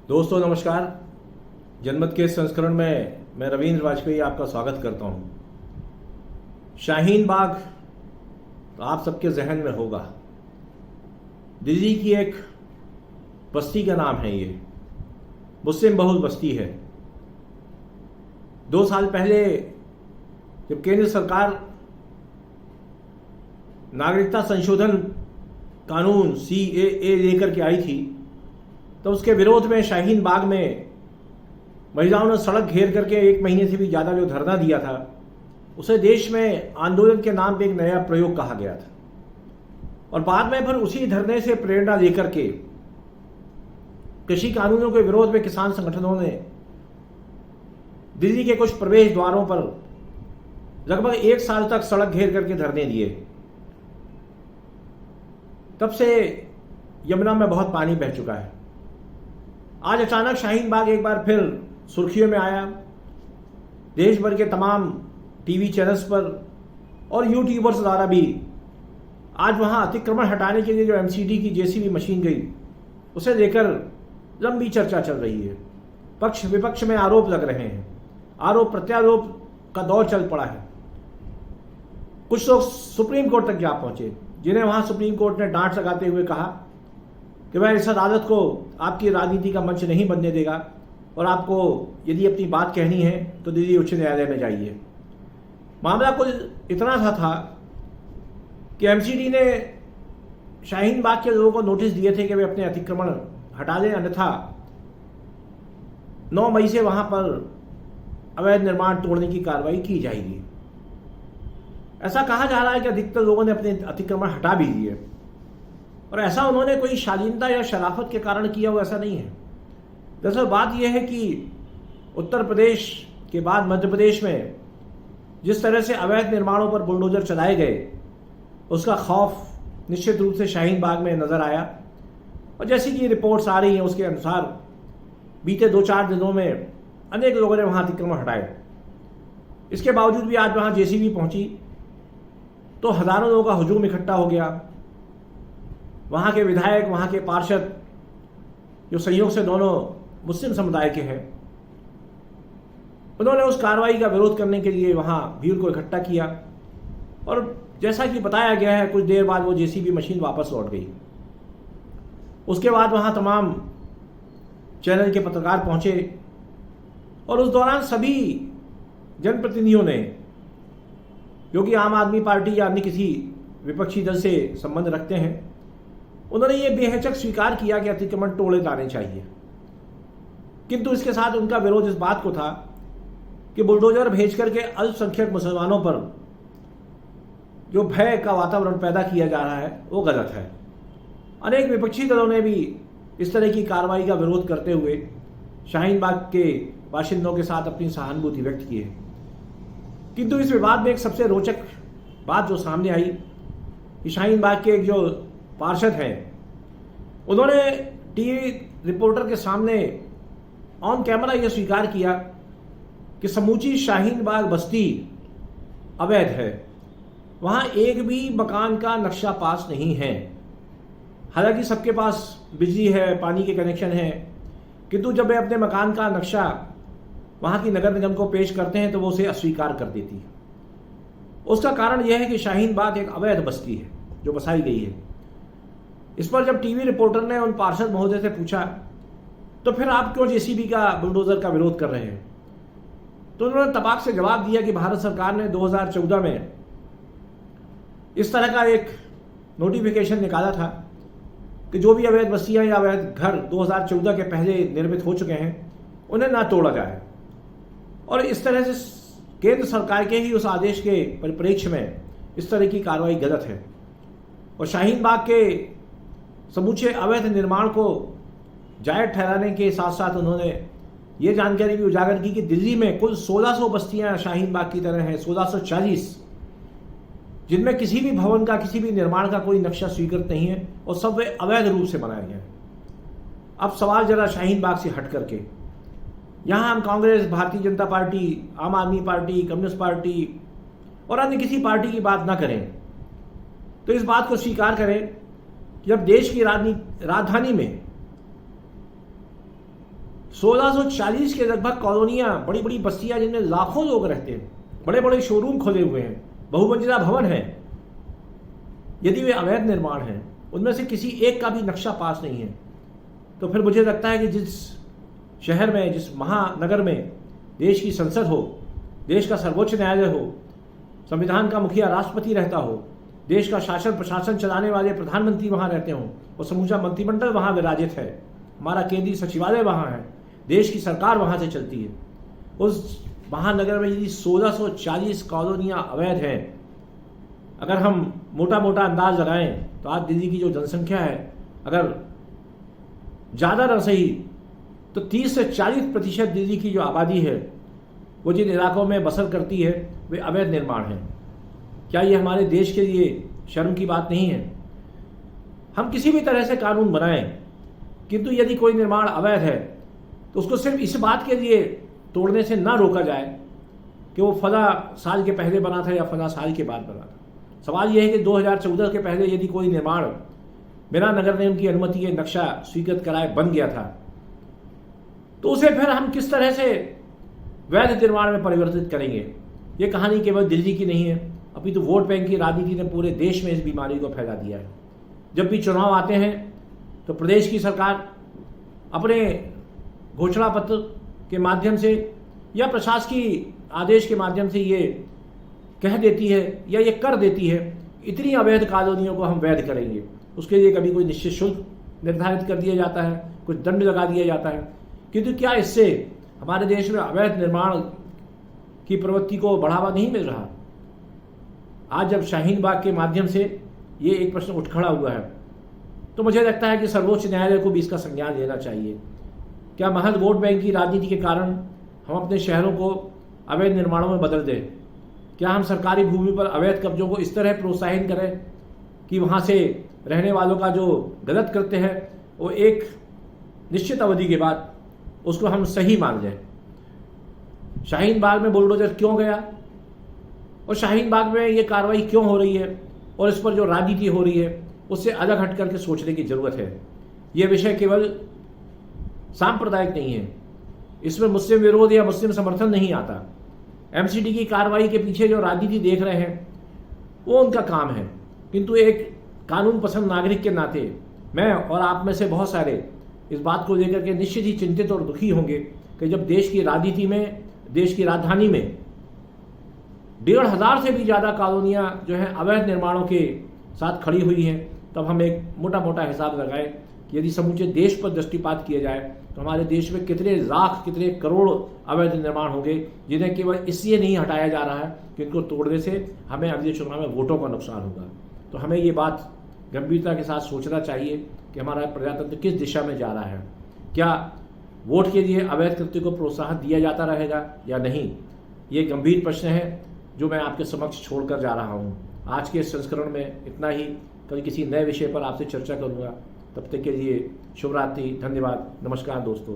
दोस्तों नमस्कार। जनमत के इस संस्करण में मैं रविंद्र वाजपेयी आपका स्वागत करता हूं। शाहीन बाग तो आप सबके जहन में होगा। दिल्ली की एक बस्ती का नाम है। ये मुस्लिम बहुल बस्ती है। 2 साल पहले जब केंद्र सरकार नागरिकता संशोधन कानून CAA लेकर के आई थी, तो उसके विरोध में शाहीन बाग में महिलाओं ने सड़क घेर करके 1 महीने से भी ज़्यादा जो धरना दिया था, उसे देश में आंदोलन के नाम पे एक नया प्रयोग कहा गया था। और बाद में फिर उसी धरने से प्रेरणा लेकर के कृषि कानूनों के विरोध में किसान संगठनों ने दिल्ली के कुछ प्रवेश द्वारों पर लगभग 1 साल तक सड़क घेर करके धरने दिए। तब से यमुना में बहुत पानी बह चुका है। आज अचानक शाहीन बाग एक बार फिर सुर्खियों में आया। देश भर के तमाम टीवी चैनल्स पर और यूट्यूबर्स द्वारा भी आज वहां अतिक्रमण हटाने के लिए जो MCD की JCB मशीन गई, उसे लेकर लंबी चर्चा चल रही है। पक्ष विपक्ष में आरोप लग रहे हैं, आरोप प्रत्यारोप का दौर चल पड़ा है। कुछ लोग सुप्रीम कोर्ट तक जा पहुंचे, जिन्हें वहां सुप्रीम कोर्ट ने डांट लगाते हुए कहा कि वह इस अदालत को आपकी राजनीति का मंच नहीं बनने देगा और आपको यदि अपनी बात कहनी है तो दिल्ली उच्च न्यायालय में जाइए। मामला कुल इतना सा था कि MCD ने शाहीन बाग के लोगों को नोटिस दिए थे कि वे अपने अतिक्रमण हटा दें, अन्यथा 9 मई से वहां पर अवैध निर्माण तोड़ने की कार्रवाई की जाएगी। ऐसा कहा जा रहा है कि अधिकतर लोगों ने अपने अतिक्रमण हटा भी दिए, और ऐसा उन्होंने कोई शालीनता या शराफत के कारण किया हो, ऐसा नहीं है। दरअसल बात यह है कि उत्तर प्रदेश के बाद मध्य प्रदेश में जिस तरह से अवैध निर्माणों पर बुलडोजर चलाए गए, उसका खौफ निश्चित रूप से शाहीन बाग में नजर आया। और जैसी कि रिपोर्ट्स आ रही हैं उसके अनुसार बीते 2-4 दिनों में अनेक लोगों ने वहां अतिक्रमण हटाए। इसके बावजूद भी आज वहां JCB पहुंची तो हजारों लोगों का हुजूम इकट्ठा हो गया। वहां के विधायक, वहां के पार्षद, जो संयोग से दोनों मुस्लिम समुदाय के हैं, उन्होंने उस कार्रवाई का विरोध करने के लिए वहां भीड़ को इकट्ठा किया। और जैसा कि बताया गया है, कुछ देर बाद वो JCB मशीन वापस लौट गई। उसके बाद वहां तमाम चैनल के पत्रकार पहुंचे और उस दौरान सभी जनप्रतिनिधियों ने, जो कि आम आदमी पार्टी या अन्य किसी विपक्षी दल से संबंध रखते हैं, उन्होंने ये बेहिचक स्वीकार किया कि अतिक्रमण तोड़े जाने चाहिए। किंतु इसके साथ उनका विरोध इस बात को था कि बुलडोजर भेज करके अल्पसंख्यक मुसलमानों पर जो भय का वातावरण पैदा किया जा रहा है, वो गलत है। अनेक विपक्षी दलों ने भी इस तरह की कार्रवाई का विरोध करते हुए शाहीन बाग के बाशिंदों के साथ अपनी सहानुभूति व्यक्त की है। किंतु इस विवाद में एक सबसे रोचक बात जो सामने आई कि शाहीन बाग के एक जो पार्षद हैं, उन्होंने टीवी रिपोर्टर के सामने ऑन कैमरा यह स्वीकार किया कि समूची शाहीन बाग बस्ती अवैध है। वहां एक भी मकान का नक्शा पास नहीं है। हालांकि सबके पास बिजली है, पानी के कनेक्शन है, किंतु जब वे अपने मकान का नक्शा वहां की नगर निगम को पेश करते हैं तो वो उसे अस्वीकार कर देती है। उसका कारण यह है कि शाहीन बाग एक अवैध बस्ती है जो बसाई गई है। इस पर जब टीवी रिपोर्टर ने उन पार्षद महोदय से पूछा, तो फिर आप क्यों JCB का बुलडोजर का विरोध कर रहे हैं, तो उन्होंने तपाक से जवाब दिया कि भारत सरकार ने 2014 में इस तरह का एक नोटिफिकेशन निकाला था कि जो भी अवैध बस्तियां या अवैध घर 2014 के पहले निर्मित हो चुके हैं, उन्हें ना तोड़ा जाए। और इस तरह से केंद्र सरकार के ही उस आदेश के परिप्रेक्ष्य में इस तरह की कार्रवाई गलत है। और शाहीन बाग के समूचे अवैध निर्माण को जायज ठहराने के साथ साथ उन्होंने ये जानकारी भी उजागर की कि दिल्ली में कुल 1600 बस्तियां शाहीन बाग की तरह हैं, 1640, जिनमें किसी भी भवन का, किसी भी निर्माण का कोई नक्शा स्वीकृत नहीं है और सब वे अवैध रूप से बनाए गए हैं। अब सवाल जरा शाहीन बाग से हट करके, यहाँ हम कांग्रेस, भारतीय जनता पार्टी, आम आदमी पार्टी, कम्युनिस्ट पार्टी और अन्य किसी पार्टी की बात ना करें, तो इस बात को स्वीकार करें कि जब देश की राजधानी में 1640 के लगभग कॉलोनियां, बड़ी बड़ी बस्तियां जिनमें लाखों लोग रहते हैं, बड़े बड़े शोरूम खोले हुए हैं, बहुमंजिला भवन है, यदि वे अवैध निर्माण हैं, उनमें से किसी एक का भी नक्शा पास नहीं है, तो फिर मुझे लगता है कि जिस शहर में, जिस महानगर में देश की संसद हो, देश का सर्वोच्च न्यायालय हो, संविधान का मुखिया राष्ट्रपति रहता हो, देश का शासन प्रशासन चलाने वाले प्रधानमंत्री वहाँ रहते हों और समूचा मंत्रिमंडल वहाँ विराजित है, हमारा केंद्रीय सचिवालय वहाँ है, देश की सरकार वहाँ से चलती है, उस महानगर में यदि 1640 कॉलोनियाँ अवैध हैं, अगर हम मोटा मोटा अंदाज लगाएं तो आज दिल्ली की जो जनसंख्या है, अगर ज़्यादा न सही तो 30 से 40% दिल्ली की जो आबादी है वो जिन इलाकों में बसर करती है वे अवैध निर्माण हैं। क्या ये हमारे देश के लिए शर्म की बात नहीं है? हम किसी भी तरह से कानून बनाएं, किंतु यदि कोई निर्माण अवैध है तो उसको सिर्फ इस बात के लिए तोड़ने से ना रोका जाए कि वो फला साल के पहले बना था या फला साल के बाद बना था। सवाल यह है कि 2014 के पहले यदि कोई निर्माण बिना नगर निगम की अनुमति के नक्शा स्वीकृत कराए बन गया था तो उसे फिर हम किस तरह से वैध निर्माण में परिवर्तित करेंगे? ये कहानी केवल दिल्ली की नहीं है, अभी तो वोट बैंक की राजनीति ने पूरे देश में इस बीमारी को फैला दिया है। जब भी चुनाव आते हैं तो प्रदेश की सरकार अपने घोषणा पत्र के माध्यम से या प्रशासकीय आदेश के माध्यम से ये कह देती है या ये कर देती है, इतनी अवैध कॉलोनियों को हम वैध करेंगे। उसके लिए कभी कोई निश्चित शुल्क निर्धारित कर दिया जाता है, कुछ दंड लगा दिया जाता है, किंतु क्या इससे हमारे देश में अवैध निर्माण की प्रवृत्ति को बढ़ावा नहीं मिल रहा? आज जब शाहीन बाग के माध्यम से ये एक प्रश्न उठ खड़ा हुआ है तो मुझे लगता है कि सर्वोच्च न्यायालय को भी इसका संज्ञान लेना चाहिए। क्या महज वोट बैंक की राजनीति के कारण हम अपने शहरों को अवैध निर्माणों में बदल दें? क्या हम सरकारी भूमि पर अवैध कब्जों को इस तरह प्रोत्साहित करें कि वहाँ से रहने वालों का जो गलत कृत्य है वो एक निश्चित अवधि के बाद उसको हम सही मान लें? शाहीन बाग में बुलडोजर क्यों गया और शाहीन बाग में ये कार्रवाई क्यों हो रही है और इस पर जो राजनीति हो रही है उससे अलग हट करके सोचने की जरूरत है। ये विषय केवल सांप्रदायिक नहीं है, इसमें मुस्लिम विरोध या मुस्लिम समर्थन नहीं आता। एमसीडी की कार्रवाई के पीछे जो राजनीति देख रहे हैं वो उनका काम है, किंतु एक कानून पसंद नागरिक के नाते मैं और आप में से बहुत सारे इस बात को लेकर के निश्चित ही चिंतित और दुखी होंगे कि जब देश की राजनीति में, देश की राजधानी में 1500 से भी ज़्यादा कॉलोनियाँ जो हैं अवैध निर्माणों के साथ खड़ी हुई हैं, तब हम एक मोटा मोटा हिसाब लगाएं कि यदि समूचे देश पर दृष्टिपात किया जाए तो हमारे देश में कितने लाख, कितने करोड़ अवैध निर्माण होंगे जिन्हें केवल इसलिए नहीं हटाया जा रहा है कि इनको तोड़ने से हमें अगले चुनाव में वोटों का नुकसान होगा। तो हमें ये बात गंभीरता के साथ सोचना चाहिए कि हमारा प्रजातंत्र किस दिशा में जा रहा है। क्या वोट के लिए अवैध कृत्य को प्रोत्साहन दिया जाता रहेगा या नहीं? ये गंभीर प्रश्न है जो मैं आपके समक्ष छोड़कर जा रहा हूँ। आज के संस्करण में इतना ही, कल किसी नए विषय पर आपसे चर्चा करूँगा। तब तक के लिए शुभ रात्रि, धन्यवाद, नमस्कार दोस्तों।